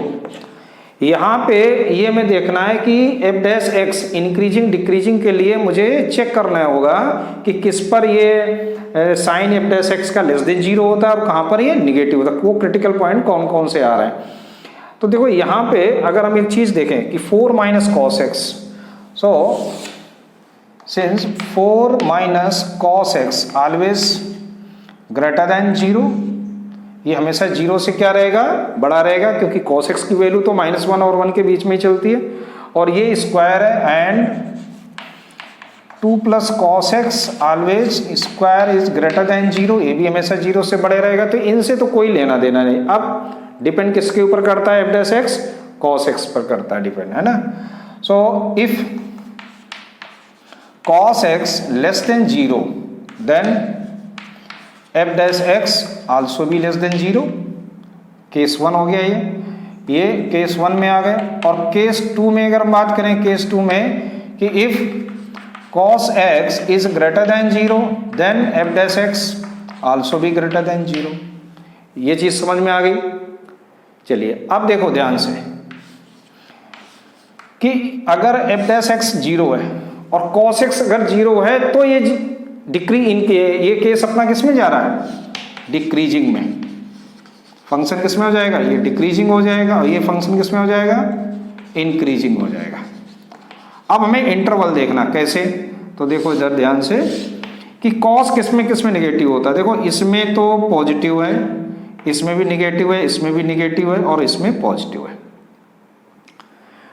यहाँ पे ये में देखना है कि F dash x increasing decreasing के लिए मुझे चेक करना होगा कि किस पर ये साइन एफ डैश एक्स का लेस देन 0 होता है और कहाँ पर ये निगेटिव होता है, वो क्रिटिकल पॉइंट कौन कौन से आ रहे हैं। तो देखो यहाँ पे अगर हम एक चीज़ देखें कि 4 minus cos x, so since 4 minus cos x always greater than 0, ये हमेशा 0 से क्या रहेगा बड़ा रहेगा, क्योंकि cos x की वैल्यू तो -1 और 1 के बीच में ही चलती है, और ये स्क्वायर है, and 2 plus cos x always square is greater than 0, ये भी हमेशा 0 से बड़े रहेगा, तो इनसे तो कोई लेना देना नहीं। अब डिपेंड किसके ऊपर करता है f dash x, cos x पर करता है डिपेंड, है ना। So if cos x less than 0 then f dash x also भी लेस देन 0, केस 1 हो गया ये केस 1 में आ गए। और केस 2 में अगर हम बात करें, केस 2 में कि if cos x is greater than 0 then f dash x also भी ग्रेटर देन 0, ये चीज समझ में आ गई। चलिए अब देखो ध्यान से कि अगर एफ डैश एक्स 0 है और cos x अगर 0 है तो ये ये केस अपना किस में जा रहा है डिक्रीजिंग में, फंक्शन किस में हो जाएगा ये डिक्रीजिंग हो जाएगा, और ये फंक्शन किस में हो जाएगा इंक्रीजिंग हो जाएगा। अब हमें इंटरवल देखना कैसे, तो देखो इधर ध्यान से कि cos किस में निगेटिव होता है। देखो इसमें तो पॉजिटिव है, इसमें भी निगेटिव है, इसमें भी निगेटिव है और इसमें पॉजिटिव है।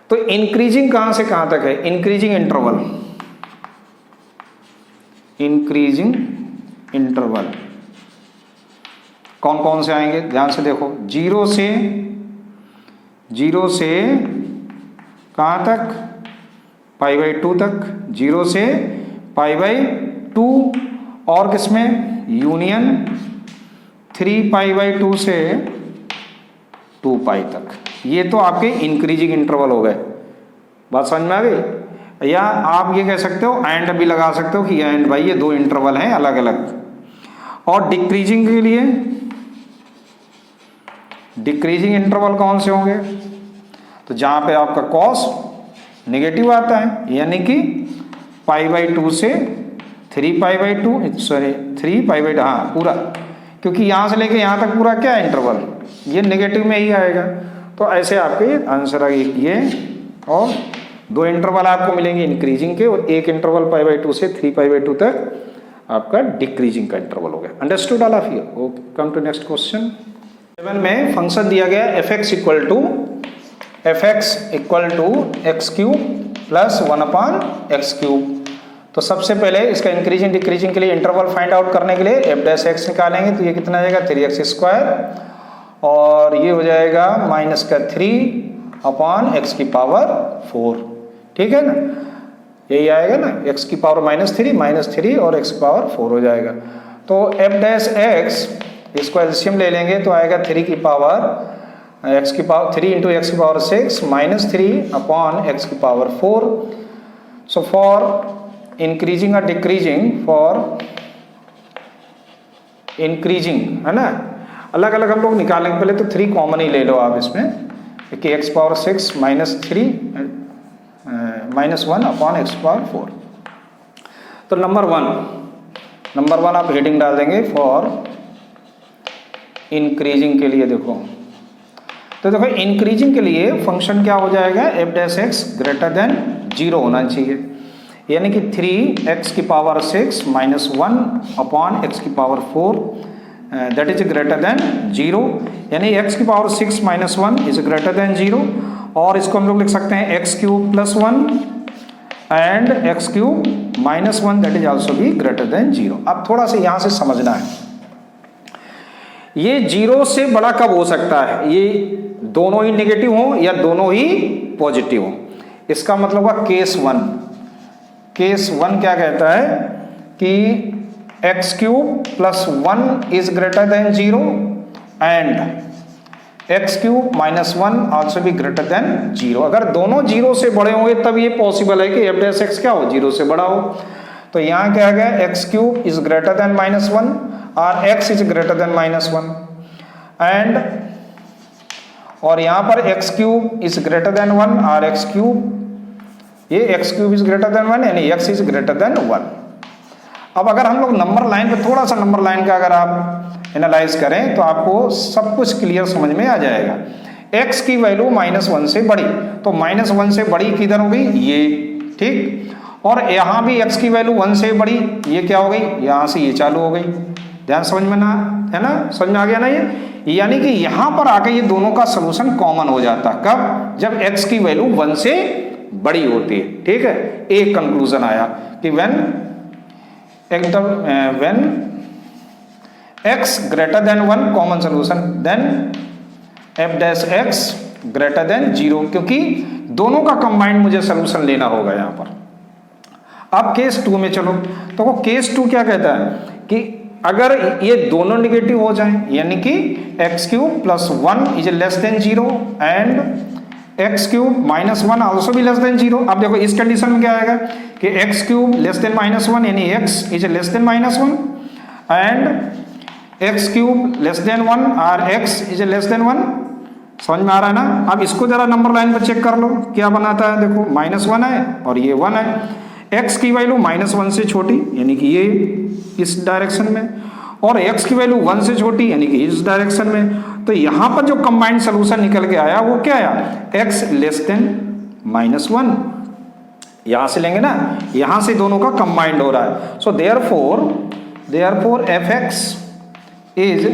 तो इंक्रीजिंग कहां से कहां तक है, इंक्रीजिंग इंटरवल कौन कौन से आएंगे ध्यान से देखो, जीरो से कहाँ तक, π/2 तक, जीरो से π/2, और किसमें यूनियन 3π/2 से 2π तक। ये तो आपके इंक्रीजिंग इंटरवल हो गए, बात समझ में आ गई। या आप ये कह सकते हो, एंड भी लगा सकते हो कि एंड भाई ये दो इंटरवल हैं अलग अलग। और डिक्रीजिंग के लिए डिक्रीजिंग इंटरवल कौन से होंगे, तो जहां पे आपका कॉस नेगेटिव आता है, यानी कि π/2 से 3π/2, सॉरी 3π/2, हाँ पूरा, क्योंकि यहां से लेके यहां तक पूरा क्या है इंटरवल, ये नेगेटिव में ही आएगा। तो ऐसे आपके आंसर आएगा ये, और दो इंटरवल आपको मिलेंगे इंक्रीजिंग के, और एक इंटरवल π/2 से 3π/2 तक आपका डिक्रीजिंग का इंटरवल हो गया। Understood all of you? Okay, come to next question. 7 में फंक्शन दिया गया fx equal to x³ plus 1/x³। तो सबसे पहले इसका इंक्रीजिंग डिक्रीजिंग के लिए इंटरवल फाइंड आउट करने के लिए f' निकालेंगे, तो ये कितना आ जाएगा 3x², और ये हो जाएगा -3/x⁴, ठीक है ना, यही आएगा ना, x⁻³ और x⁴ हो जाएगा। तो f' इसको एलसीएम ले लेंगे तो आएगा 3 × x⁻6 -3/x⁴। So for increasing और डिक्रीजिंग, फॉर इंक्रीजिंग है ना, अलग अलग हम लोग निकालेंगे। पहले तो 3 कॉमन ही ले लो आप इसमें, कि x⁻6 -1/x⁴। तो नंबर वन आप हेडिंग डाल देंगे फॉर इंक्रीजिंग के लिए। देखो तो देखो इंक्रीजिंग के लिए फंक्शन क्या हो जाएगा, f' ग्रेटर देन 0 होना चाहिए, यानी कि 3x⁻6 -1/x⁴, that is greater than 0, यानी x⁻6 -1 इज ग्रेटर देन 0। और इसको हम लोग लिख सकते हैं x³ + 1 and x³ -1 that is also भी ग्रेटर देन 0। अब थोड़ा सा यहां से समझना है, ये 0 से बड़ा कब हो सकता है, ये दोनों ही नेगेटिव हो या दोनों ही पॉजिटिव हो। इसका मतलब हुआ केस 1 क्या कहता है कि x³ + 1 is greater than 0 and x³ -1 also भी ग्रेटर देन 0। अगर दोनों 0 से बड़े होंगे तब ये पॉसिबल है कि f' क्या हो, 0 से बड़ा हो। तो यहाँ क्या गया, x³ इज ग्रेटर देन -1 और x is greater than -1 and, और यहाँ पर x³ इज ग्रेटर देन 1 और x³ इज ग्रेटर देन 1, यानी x इज ग्रेटर देन 1। अब अगर हम लोग नंबर लाइन पे थोड़ा सा नंबर लाइन का अगर आप एनालाइज करें तो आपको सब कुछ क्लियर समझ में आ जाएगा। x की वैल्यू -1 से बड़ी, तो -1 से बड़ी किधर हो गई, ये, ठीक। और यहाँ भी x की वैल्यू 1 से बड़ी, ये क्या हो गई, यहाँ से ये चालू हो गई। ध्यान समझ में ना, है ना, समझ में आ गया ना ये, यानी कि यहाँ पर आके ये दोनों का सोल्यूशन कॉमन हो जाता। कब, जब x की वैल्यू 1 से बड़ी होती है, ठीक है। एक कंक्लूजन आया कि when x greater than 1 common solution, then f' greater than 0, क्योंकि दोनों का कंबाइंड मुझे सोल्यूशन लेना होगा यहाँ पर। अब केस 2 में चलो, तो वो केस 2 क्या कहता है कि अगर ये दोनों निगेटिव हो जाएं, यानी कि x³ + 1 is less than 0 and x³ -1 also भी लेस देन 0। अब देखो इस कंडीशन में क्या आएगा कि x³ लेस देन -1, यानी x is less then -1 and x³ less than 1 और x इज लेस देन 1। समझ में आ रहा है ना। अब इसको जरा नंबर लाइन पर चेक कर लो क्या बनाता है। देखो -1 है और ये 1 है, x की वैल्यू -1 से छोटी, यानी कि ये इस डायरेक्शन में, और x की वैल्यू 1 से छोटी, यानी कि इस डायरेक्शन में। तो यहां पर जो कंबाइंड सोल्यूशन निकल के आया वो क्या आया, x लेस देन -1। यहां से लेंगे ना, यहां से दोनों का कंबाइंड हो रहा है। So therefore f(x) is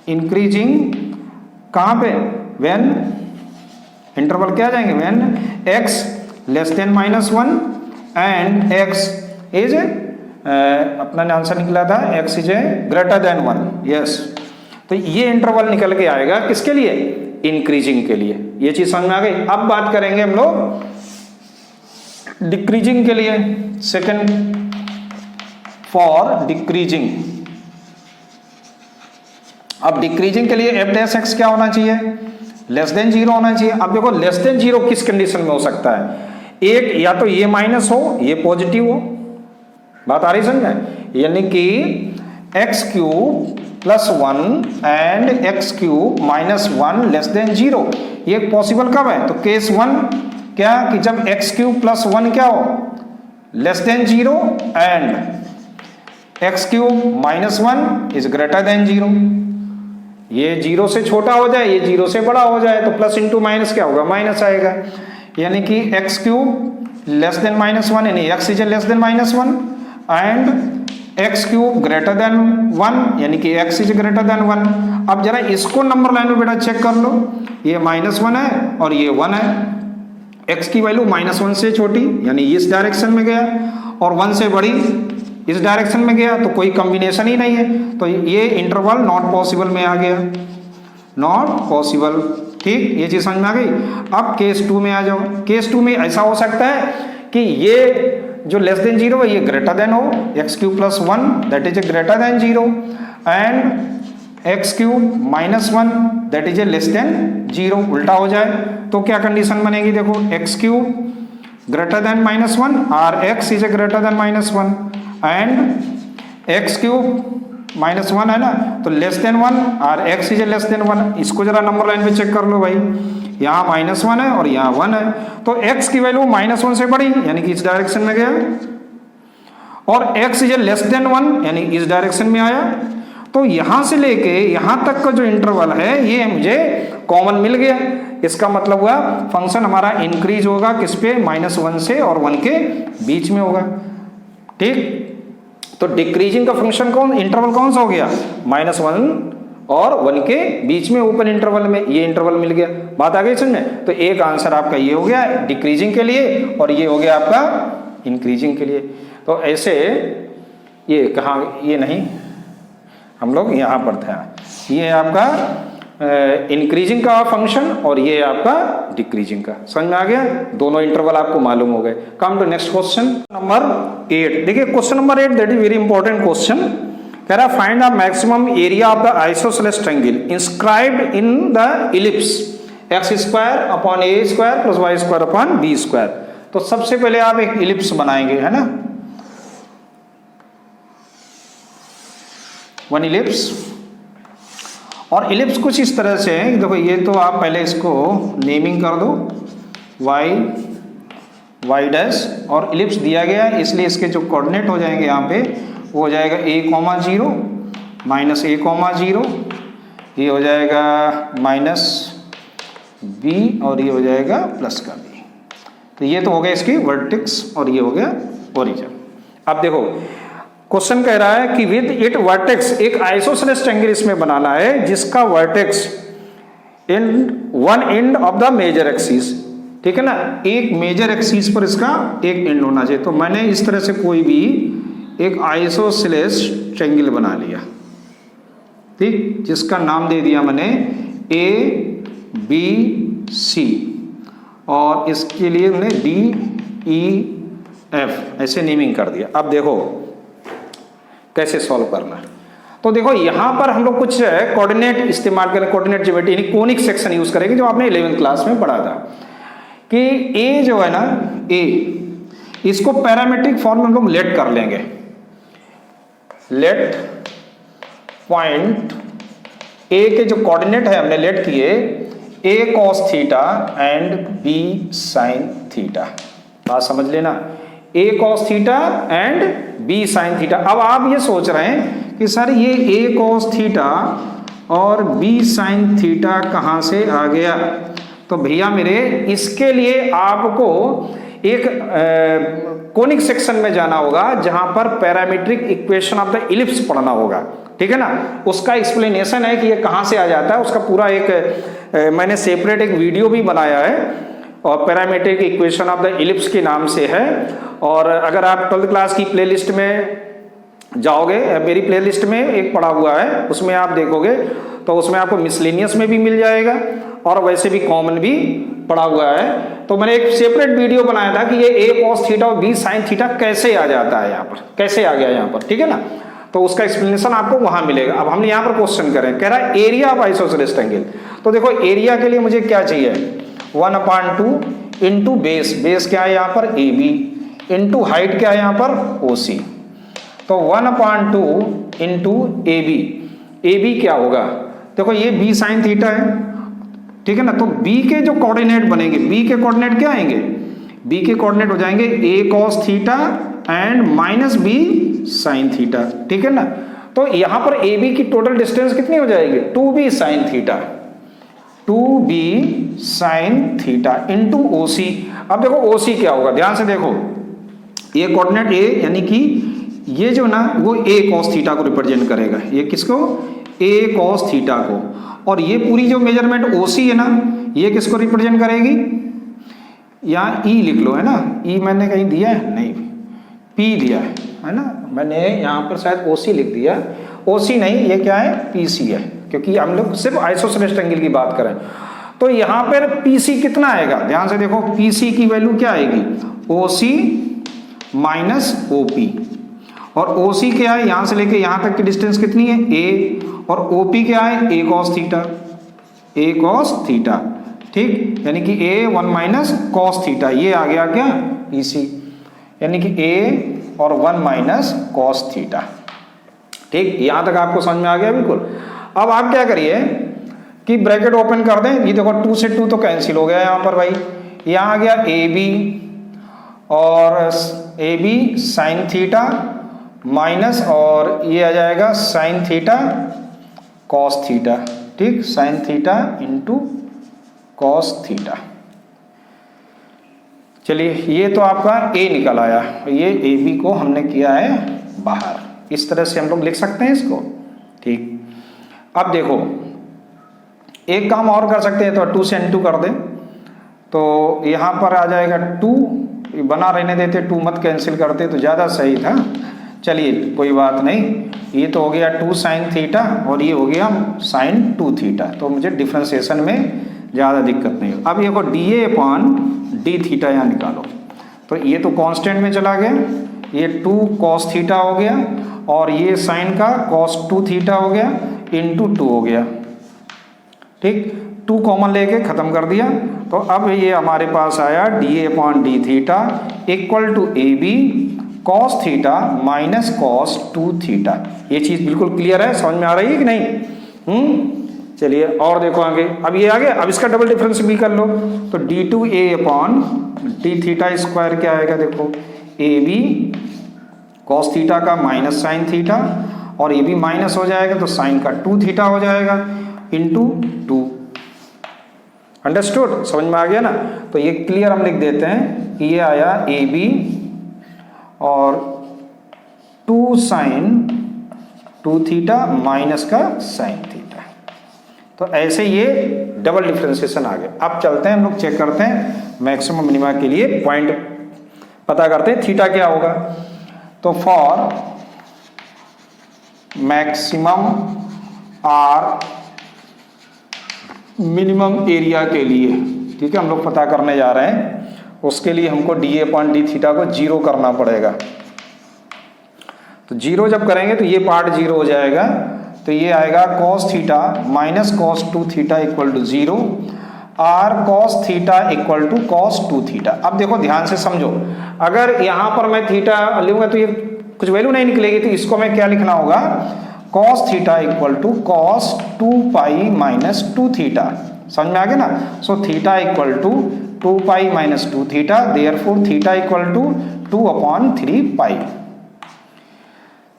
increasing कहां पे, व्हेन इंटरवल क्या जाएंगे, when x less then -1 and x is अपना आंसर निकला था x is greater than 1, yes. तो ये इंटरवल निकल के आएगा किसके लिए? इंक्रीजिंग के लिए। ये चीज समझ में आ गई। अब बात करेंगे हम लोग डिक्रीजिंग के लिए। Second for decreasing. अब डिक्रीजिंग के लिए एफ डैश एक्स क्या होना चाहिए? लेस देन 0 होना चाहिए। अब देखो लेस देन 0 किस कंडीशन में हो सकता है? एक या तो ये माइनस हो, ये पॉजिटिव हो। बात आ रही समझ में? यानी कि x cube plus 1 and x cube minus 1 less than 0, ये पॉसिबल कब है? तो केस 1 क्या कि जब एक्स क्यूब प्लस 1 क्या हो? Less than 0 and x cube minus 1 is greater than 0। ये 0 से छोटा हो जाए, ये 0 से बड़ा हो जाए, तो प्लस इंटू माइनस क्या होगा? माइनस आएगा। यानी कि x cube less than minus 1 यानी x is less then minus 1 and x cube greater than 1 यानी कि एक्स इज ग्रेटर देन 1। अब जरा इसको नंबर लाइन में बेटा चेक कर लो। ये -1 है और ये 1 है। एक्स की वैल्यू -1 से छोटी यानी इस डायरेक्शन में गया और 1 से बड़ी इस डायरेक्शन में गया, तो कोई कॉम्बिनेशन ही नहीं है। तो ये इंटरवल नॉट पॉसिबल में आ गया, नॉट पॉसिबल। ठीक, ये चीज समझ में आ गई। अब केस 2 में आ जाओ। केस 2 में ऐसा हो सकता है कि ये जो लेस देन 0 है ये ग्रेटर देन हो, x cube plus 1 that is A greater than 0 and x cube minus 1 that is A less than 0। उल्टा हो जाए तो क्या कंडीशन बनेगी? देखो एक्स क्यूब ग्रेटर देन -1 और x is a greater than -1 and x cube -1 है ना, तो लेस देन 1 और x is a less than 1। इसको जरा नंबर लाइन पे चेक कर लो भाई। यहाँ -1 है और यहाँ 1 है, तो x की वैल्यू -1 से बड़ी यानी कि इस डायरेक्शन में गया और x इज लेस देन 1 यानी इस डायरेक्शन में आया। तो यहां से लेके यहां तक का जो इंटरवल है ये मुझे कॉमन मिल गया। इसका मतलब हुआ फंक्शन हमारा इंक्रीज होगा किस पे? -1 से और 1 के बीच में होगा। ठीक, तो डिक्रीजिंग का फंक्शन इंटरवल कौन सा हो गया? -1 और 1 के बीच में ओपन इंटरवल में ये इंटरवल मिल गया। बात आ गई समझ में? तो एक आंसर आपका ये हो गया डिक्रीजिंग के लिए और ये हो गया आपका इंक्रीजिंग के लिए। तो ऐसे ये कहाँ, ये नहीं, हम लोग यहाँ पर था। ये आपका इंक्रीजिंग का फंक्शन और ये आपका डिक्रीजिंग का। समझ में आ गया? दोनों इंटरवल आपको मालूम हो गए। Come to next question number 8। देखिए question number 8 that is very important question. कह रहा find the maximum area of the isosceles triangle inscribed in the ellipse x² upon a² plus y² upon b²। तो सबसे पहले आप एक ellipse बनाएंगे, है ना, वन इलिप्स। और इलिप्स कुछ इस तरह से है, देखो ये तो आप पहले इसको नेमिंग कर दो y डैश, और इलिप्स दिया गया इसलिए इसके जो कोऑर्डिनेट हो जाएंगे यहाँ पे वो हो जाएगा a, 0 माइनस a, 0, ये हो जाएगा माइनस b और ये हो जाएगा प्लस का b। तो ये तो हो गया इसकी वर्टेक्स और ये हो गया ओरिजिन। अब देखो क्वेश्चन कह रहा है कि विद इट वर्टेक्स, एक आइसोसेलेस ट्रायंगल इसमें बनाना है जिसका vertex and one end of the major axis, ठीक है ना, एक मेजर एक्सिस पर इसका एक एंड होना चाहिए। तो मैंने इस तरह से कोई भी एक आइसोसेलेस ट्रायंगल बना लिया, ठीक, जिसका नाम दे दिया मैंने ABC और इसके लिए मैंने DEF ऐसे नेमिंग कर दिया। अब देखो कैसे सॉल्व करना है। तो देखो यहां पर हम लोग कुछ कोऑर्डिनेट इस्तेमाल करें, कोऑर्डिनेट ज्योमेट्री यानी कोनिक सेक्शन यूज करेंगे जो आपने 11th क्लास में पढ़ा था कि ए जो है ना, ए, इसको पैरामीट्रिक फॉर्म में हम लोग लेट कर लेंगे। लेट पॉइंट ए के जो कोऑर्डिनेट है हमने लेट किए a cos theta and b sin theta. बात समझ लेना, a cos theta and b sin theta. अब आप ये सोच रहे हैं कि सर ये a cos थीटा और b sin थीटा कहाँ से आ गया? तो भैया मेरे इसके लिए आपको एक कोनिक सेक्शन में जाना होगा जहां पर parametric equation of the ellipse पढ़ना होगा, ठीक है ना। उसका एक्सप्लेनेशन है कि ये कहाँ से आ जाता है, उसका पूरा एक मैंने सेपरेट एक वीडियो भी बनाया है और parametric equation of the ellipse के नाम से है। और अगर आप 12th क्लास की प्लेलिस्ट में जाओगे, मेरी प्लेलिस्ट में एक पड़ा हुआ है, उसमें आप देखोगे तो उसमें आपको मिसलेनियस में भी मिल जाएगा और वैसे भी कॉमन भी पड़ा हुआ है। तो मैंने एक सेपरेट वीडियो बनाया था कि ये a cos थीटा और b sin थीटा कैसे आ जाता है यहाँ पर, कैसे आ गया यहाँ पर, ठीक है ना। तो उसका एक्सप्लेनेशन आपको वहां मिलेगा। अब हमने यहाँ पर क्वेश्चन करें, कह रहा है एरिया ऑफ आइसोसेलेस ट्रायंगल। तो देखो एरिया के लिए मुझे क्या चाहिए, 1/2 इंटू बेस, बेस क्या है यहाँ पर AB, इंटू हाइट क्या है यहाँ पर OC। तो 1/2 इंटू AB क्या होगा, देखो ये b sin थीटा है, ठीक है ना। तो b के जो कोऑर्डिनेट बनेंगे, b के कोऑर्डिनेट क्या आएंगे, b के कोऑर्डिनेट हो जाएंगे a cos theta and minus b sin theta, ठीक है ना। तो यहां पर AB की टोटल डिस्टेंस कितनी हो जाएगी, 2b sin theta, 2b sin theta into OC। अब देखो OC क्या होगा, ध्यान से देखो, ये कोऑर्डिनेट a यानी कि ये जो ना वो a cos थीटा को रिप्रेजेंट करेगा, ये किसको, a cos थीटा को, और ये पूरी जो मेजरमेंट OC है ना ये किसको रिप्रेजेंट करेगी, यहाँ E लिख लो, है ना, E मैंने कहीं दिया है नहीं, P दिया है ना, मैंने यहाँ पर शायद OC लिख दिया, OC नहीं, ये क्या है PC है, क्योंकि हम लोग सिर्फ आइसोसेलेस ट्रायंगल की बात करें। तो यहाँ पर PC कितना आएगा, ध्यान से देखो, PC की वैल्यू क्या आएगी, OC माइनस OP, और OC क्या है, यहां से लेके यहां तक की डिस्टेंस कितनी है A, और OP क्या है a cos theta, a cos theta, ठीक, यानी कि a 1 माइनस cos थीटा, ये आ गया क्या PC, यानी कि a और 1 माइनस cos थीटा, ठीक, यहां तक आपको समझ में आ गया बिल्कुल। अब आप क्या करिए कि ब्रैकेट ओपन कर दें, ये देखो 2 से 2 तो कैंसिल हो गया यहाँ पर भाई, यहाँ आ गया AB और AB sin थीटा माइनस, और ये आ जाएगा sin थीटा cos थीटा, ठीक, sin theta into cos theta. चलिए ये तो आपका A निकल आया, ये AB को हमने किया है बाहर, इस तरह से हम लोग लिख सकते हैं इसको, ठीक। अब देखो एक काम और कर सकते हैं, तो 2 से n2 कर दें, तो यहाँ पर आ जाएगा 2, बना रहने देते, 2 मत कैंसिल करते तो ज़्यादा सही था। चलिए कोई बात नहीं, ये तो हो गया 2 sin थीटा और ये हो गया sin 2 थीटा, तो मुझे डिफ्रेंसिएशन में ज़्यादा दिक्कत नहीं हो। अब ये को dA/d थीटा यहाँ निकालो, तो ये तो कांस्टेंट में चला गया, ये 2 cos थीटा हो गया, और ये sin का cos 2 थीटा हो गया इंटू 2 हो गया, ठीक, 2 कॉमन लेके ख़त्म कर दिया। तो अब ये हमारे पास आया dA/d theta equal to AB cos theta minus cos 2 theta. ये चीज़ बिल्कुल क्लियर है, समझ में आ रही है कि नहीं, चलिए और देखो आगे, अब ये आ गया, अब इसका डबल डिफरेंस भी कर लो, तो d2A/d थीटा स्क्वायर क्या आएगा, देखो AB cos थीटा का माइनस sin थीटा, और ये भी माइनस हो जाएगा तो sin का 2 थीटा हो जाएगा इंटू 2, अंडरस्टूड, समझ में आ गया ना। तो ये क्लियर हम लिख देते हैं कि ये आया AB और 2 sin 2 थीटा माइनस का sin थीटा, तो ऐसे ये डबल डिफ्रेंसिएशन आ गया। अब चलते हैं हम लोग चेक करते हैं मैक्सिमम मिनिमा के लिए पॉइंट पता करते हैं, थीटा क्या होगा। तो फॉर मैक्सिमम और मिनिमम एरिया के लिए, ठीक है, हम लोग पता करने जा रहे हैं, उसके लिए हमको dA/d थीटा को 0 करना पड़ेगा। तो 0 जब करेंगे तो ये पार्ट 0 हो जाएगा, तो ये आएगा cos theta minus cos 2 theta equal to 0, और cos theta equal to cos 2 theta. अब देखो ध्यान से समझो, अगर यहाँ पर मैं थीटा लूँगा तो ये कुछ वैल्यू नहीं निकलेगी, तो इसको मैं क्या लिखना होगा, cos theta equal to cos 2 pi minus 2 theta, समझ में आ गया ना। So theta equal to 2 pi minus 2 theta, therefore theta equal to 2/3 pi.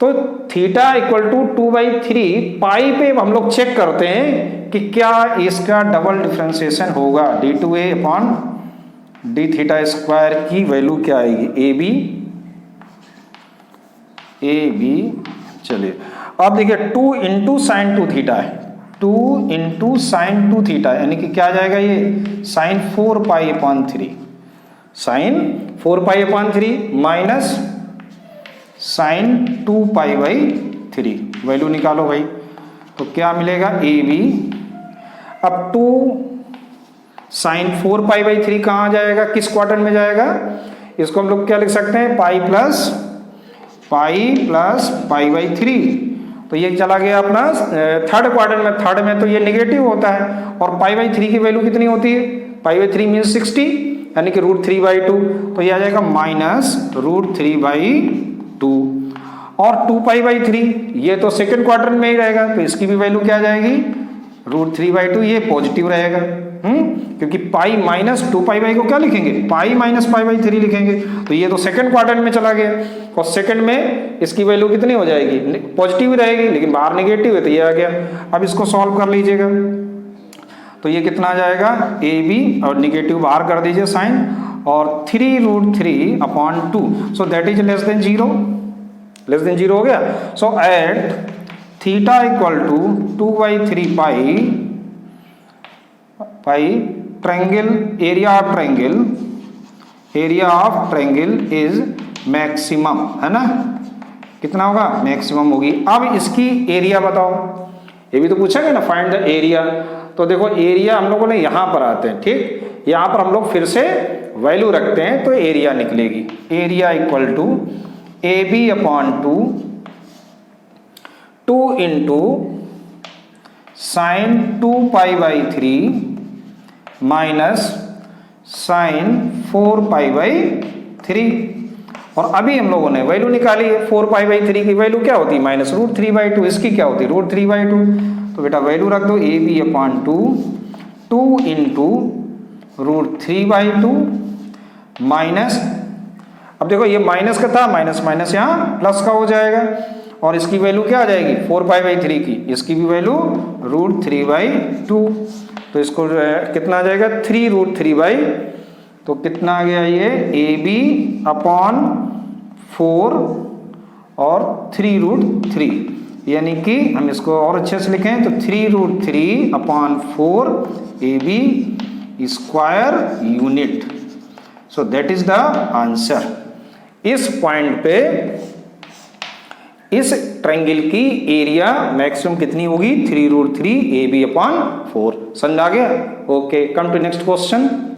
तो थीटा इक्वल टू 2/3 पाई पे हम लोग चेक करते हैं कि क्या इसका डबल डिफ्रेंसिएशन होगा, d2A/d थीटा स्क्वायर की वैल्यू क्या आएगी, AB। चलिए अब देखिए 2 इंटू साइन 2 थीटा है, 2 इंटू साइन 2 थीटा, यानी कि क्या आ जाएगा, ये sine 4π/3, sine 4π/3 minus sine 2π/3, value निकालो भाई। तो क्या मिलेगा ए बी। अब 2 साइन 4π/3 कहाँ जाएगा, किस क्वाड्रेंट में जाएगा? इसको हम लोग क्या लिख सकते हैं, पाई प्लस π/3। तो ये चला गया अपना थर्ड क्वाड्रेंट में। थर्ड में तो ये नेगेटिव होता है, और π/3 की वैल्यू कितनी होती है? π/3 मीन्स 60, यानी कि √3/2। तो ये आ जाएगा -√3/2। और 2π/3 ये तो सेकंड क्वाड्रेंट में ही रहेगा, तो इसकी भी वैल्यू क्या आ जाएगी, √3/2। ये पॉजिटिव रहेगा, क्योंकि पाई माइनस 2π को क्या लिखेंगे, पाई माइनस π/3 लिखेंगे। तो ये तो सेकंड क्वाड्रेंट में चला गया, और सेकंड में इसकी वैल्यू कितनी हो जाएगी, पॉजिटिव रहेगी, लेकिन बाहर नेगेटिव है, तो ये आ गया। अब इसको सॉल्व कर लीजिएगा, तो ये कितना आ जाएगा, ए बी, और निगेटिव बाहर कर दीजिए साइन, और 3√3/2, so that is less than 0, less than 0 हो गया। So at theta equal to 2/3 pi triangle, area of triangle is maximum, है ना, कितना होगा, मैक्सिमम होगी। अब इसकी एरिया बताओ, ये भी तो पूछेंगे ना, फाइंड द एरिया। तो देखो एरिया हम लोगों ने यहाँ पर आते हैं, ठीक, यहाँ पर हम लोग फिर से वैल्यू रखते हैं, तो एरिया निकलेगी। Area equal to AB/2 2 into sine 2π/3 minus sine 4π/3। और अभी हम लोगों ने वैल्यू निकाली है, 4π/3 की वैल्यू क्या होती है, -√3/2। इसकी क्या होती है, √3/2। तो बेटा वैल्यू रख दो, AB/2 2 इंटू √3/2 माइनस, अब देखो ये माइनस का था, माइनस माइनस यहाँ प्लस का हो जाएगा, और इसकी वैल्यू क्या आ जाएगी, 4π/3 की, इसकी भी वैल्यू √3/2। तो इसको कितना आ जाएगा, 3√3/, तो कितना आ गया ये, AB/4 और 3√3, यानी कि हम इसको और अच्छे से लिखें तो 3√3/4 AB² unit. So that is the answer. इस पॉइंट पे इस ट्रायंगल की एरिया मैक्सिमम कितनी होगी, 3√3 AB/4। समझ आ गया? Okay, come to next question.